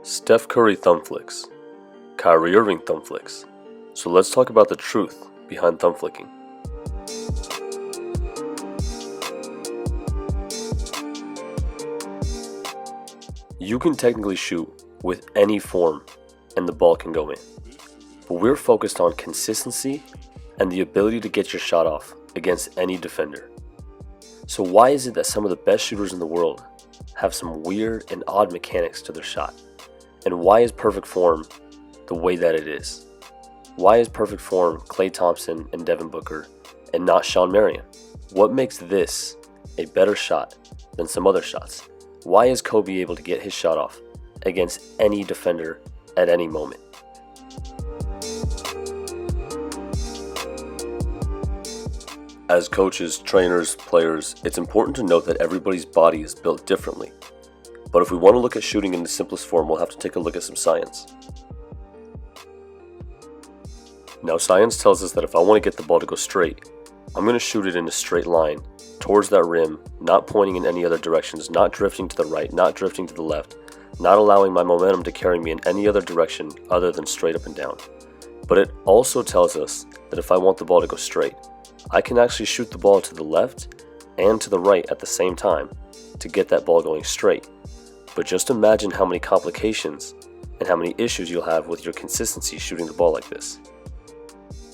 Steph Curry thumb flicks, Kyrie Irving thumb flicks. So let's talk about the truth behind thumb flicking. You can technically shoot with any form and the ball can go in. But we're focused on consistency and the ability to get your shot off against any defender. So why is it that some of the best shooters in the world have some weird and odd mechanics to their shot? And why is perfect form the way that it is? Why is perfect form Klay Thompson and Devin Booker and not Shawn Marion? What makes this a better shot than some other shots? Why is Kobe able to get his shot off against any defender at any moment? As coaches, trainers, players, it's important to note that everybody's body is built differently. But if we want to look at shooting in the simplest form, we'll have to take a look at some science. Now, science tells us that if I want to get the ball to go straight, I'm going to shoot it in a straight line towards that rim, not pointing in any other directions, not drifting to the right, not drifting to the left, not allowing my momentum to carry me in any other direction other than straight up and down. But it also tells us that if I want the ball to go straight, I can actually shoot the ball to the left and to the right at the same time to get that ball going straight. But just imagine how many complications and how many issues you'll have with your consistency shooting the ball like this.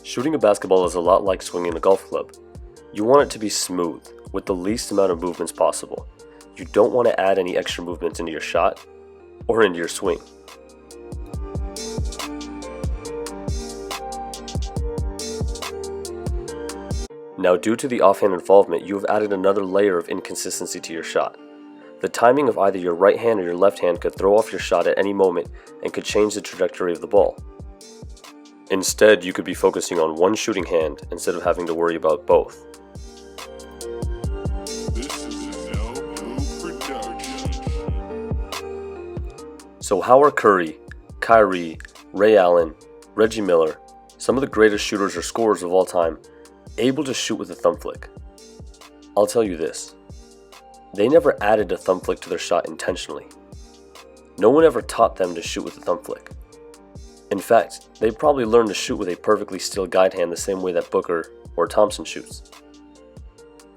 Shooting a basketball is a lot like swinging a golf club. You want it to be smooth, with the least amount of movements possible. You don't want to add any extra movements into your shot or into your swing. Now, due to the offhand involvement, you have added another layer of inconsistency to your shot. The timing of either your right hand or your left hand could throw off your shot at any moment and could change the trajectory of the ball. Instead, you could be focusing on one shooting hand instead of having to worry about both. This is an LO production. So how are Curry, Kyrie, Ray Allen, Reggie Miller, some of the greatest shooters or scorers of all time, able to shoot with a thumb flick? I'll tell you this. They never added a thumb flick to their shot intentionally. No one ever taught them to shoot with a thumb flick. In fact, they probably learned to shoot with a perfectly still guide hand the same way that Booker or Thompson shoots.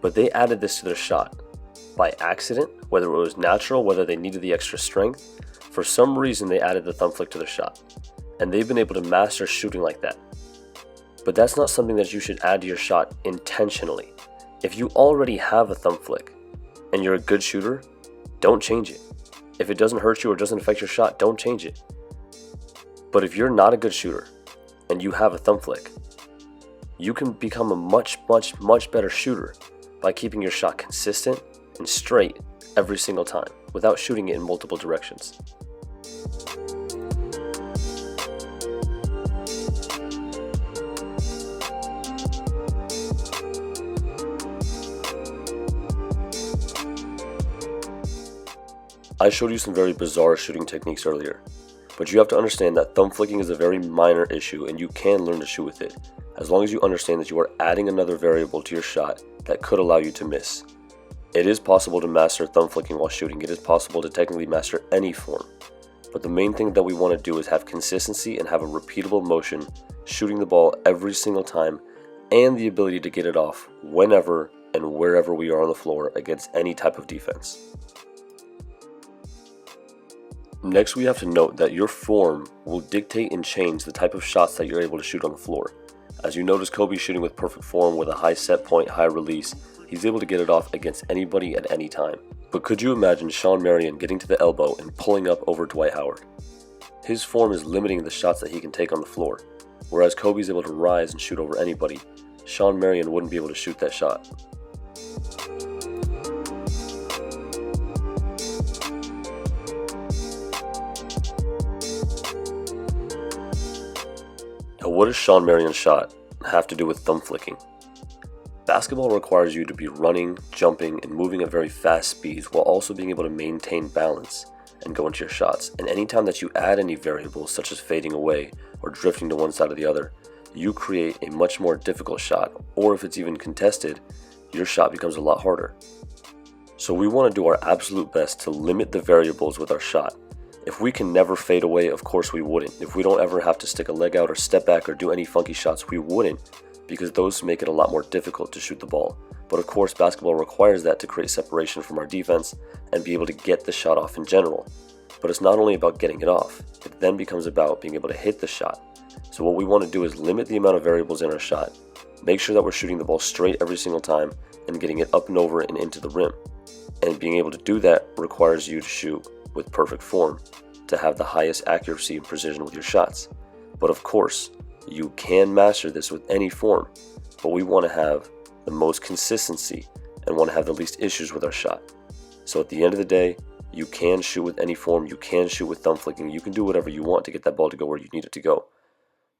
But they added this to their shot by accident, whether it was natural, whether they needed the extra strength. For some reason, they added the thumb flick to their shot, and they've been able to master shooting like that. But that's not something that you should add to your shot intentionally. If you already have a thumb flick and you're a good shooter, don't change it. If it doesn't hurt you or doesn't affect your shot, don't change it. But if you're not a good shooter and you have a thumb flick, you can become a much better shooter by keeping your shot consistent and straight every single time without shooting it in multiple directions. I showed you some very bizarre shooting techniques earlier, but you have to understand that thumb flicking is a very minor issue and you can learn to shoot with it, as long as you understand that you are adding another variable to your shot that could allow you to miss. It is possible to master thumb flicking while shooting. It is possible to technically master any form, but the main thing that we want to do is have consistency and have a repeatable motion, shooting the ball every single time, and the ability to get it off whenever and wherever we are on the floor against any type of defense. Next, we have to note that your form will dictate and change the type of shots that you're able to shoot on the floor. As you notice Kobe shooting with perfect form with a high set point, high release, he's able to get it off against anybody at any time. But could you imagine Shawn Marion getting to the elbow and pulling up over Dwight Howard? His form is limiting the shots that he can take on the floor, whereas Kobe's able to rise and shoot over anybody. Shawn Marion wouldn't be able to shoot that shot. Now, what does Shawn Marion's shot have to do with thumb flicking? Basketball requires you to be running, jumping, and moving at very fast speeds while also being able to maintain balance and go into your shots. And anytime that you add any variables such as fading away or drifting to one side or the other, you create a much more difficult shot, or if it's even contested, your shot becomes a lot harder. So we want to do our absolute best to limit the variables with our shot If we can never fade away, of course we wouldn't. If we don't ever have to stick a leg out or step back or do any funky shots, we wouldn't, because those make it a lot more difficult to shoot the ball. But of course, basketball requires that to create separation from our defense and be able to get the shot off in general. But it's not only about getting it off, it then becomes about being able to hit the shot. So what we want to do is limit the amount of variables in our shot, make sure that we're shooting the ball straight every single time and getting it up and over and into the rim. And being able to do that requires you to shoot with perfect form to have the highest accuracy and precision with your shots. But of course, you can master this with any form, but we want to have the most consistency and want to have the least issues with our shot. So at the end of the day, you can shoot with any form, you can shoot with thumb flicking, you can do whatever you want to get that ball to go where you need it to go.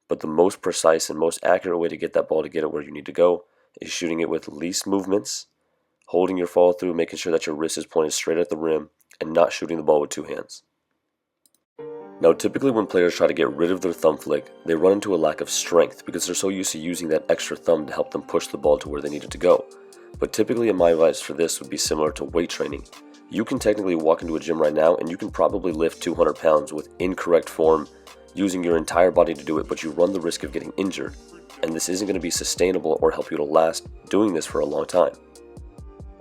But the most precise and most accurate way to get that ball to get it where you need to go is shooting it with least movements, holding your follow through, making sure that your wrist is pointed straight at the rim, and not shooting the ball with two hands. Now, typically when players try to get rid of their thumb flick, they run into a lack of strength because they're so used to using that extra thumb to help them push the ball to where they need it to go. But typically, my advice for this would be similar to weight training. You can technically walk into a gym right now and you can probably lift 200 pounds with incorrect form, using your entire body to do it, but you run the risk of getting injured. And this isn't going to be sustainable or help you to last doing this for a long time.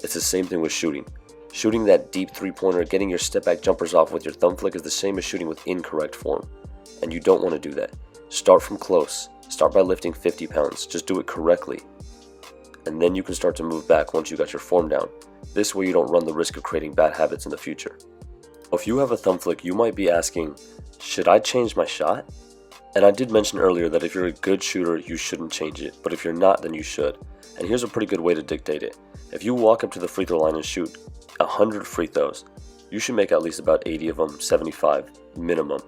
It's the same thing with shooting. Shooting that deep three-pointer, getting your step-back jumpers off with your thumb flick is the same as shooting with incorrect form. And you don't want to do that. Start from close. Start by lifting 50 pounds. Just do it correctly. And then you can start to move back once you got your form down. This way you don't run the risk of creating bad habits in the future. If you have a thumb flick, you might be asking, should I change my shot? And I did mention earlier that if you're a good shooter, you shouldn't change it. But if you're not, then you should. And here's a pretty good way to dictate it. If you walk up to the free throw line and shoot 100 free throws, you should make at least about 80 of them, 75 minimum.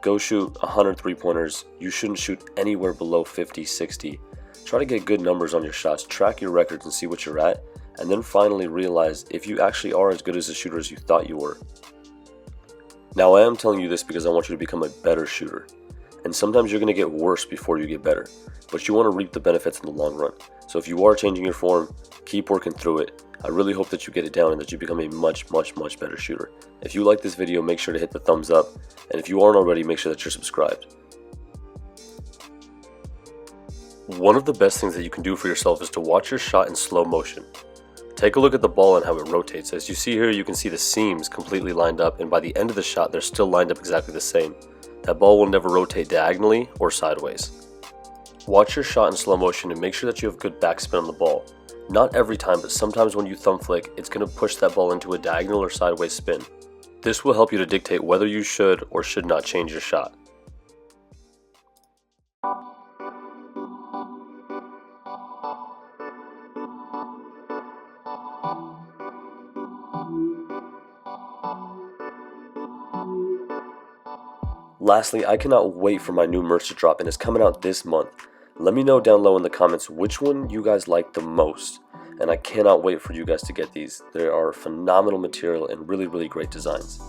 Go shoot 100 three-pointers. You shouldn't shoot anywhere below 50, 60. Try to get good numbers on your shots, track your records and see what you're at, and then finally realize if you actually are as good as a shooter as you thought you were. Now, I am telling you this because I want you to become a better shooter. And sometimes you're going to get worse before you get better, but you want to reap the benefits in the long run. So if you are changing your form, keep working through it. I really hope that you get it down and that you become a much better shooter. If you like this video, make sure to hit the thumbs up. And if you aren't already, make sure that you're subscribed. One of the best things that you can do for yourself is to watch your shot in slow motion. Take a look at the ball and how it rotates. As you see here, you can see the seams completely lined up, and by the end of the shot, they're still lined up exactly the same. That ball will never rotate diagonally or sideways. Watch your shot in slow motion and make sure that you have good backspin on the ball. Not every time, but sometimes when you thumb flick, it's going to push that ball into a diagonal or sideways spin. This will help you to dictate whether you should or should not change your shot. Lastly, I cannot wait for my new merch to drop, and it's coming out this month. Let me know down low in the comments which one you guys like the most, and I cannot wait for you guys to get these. They are phenomenal material and really great designs.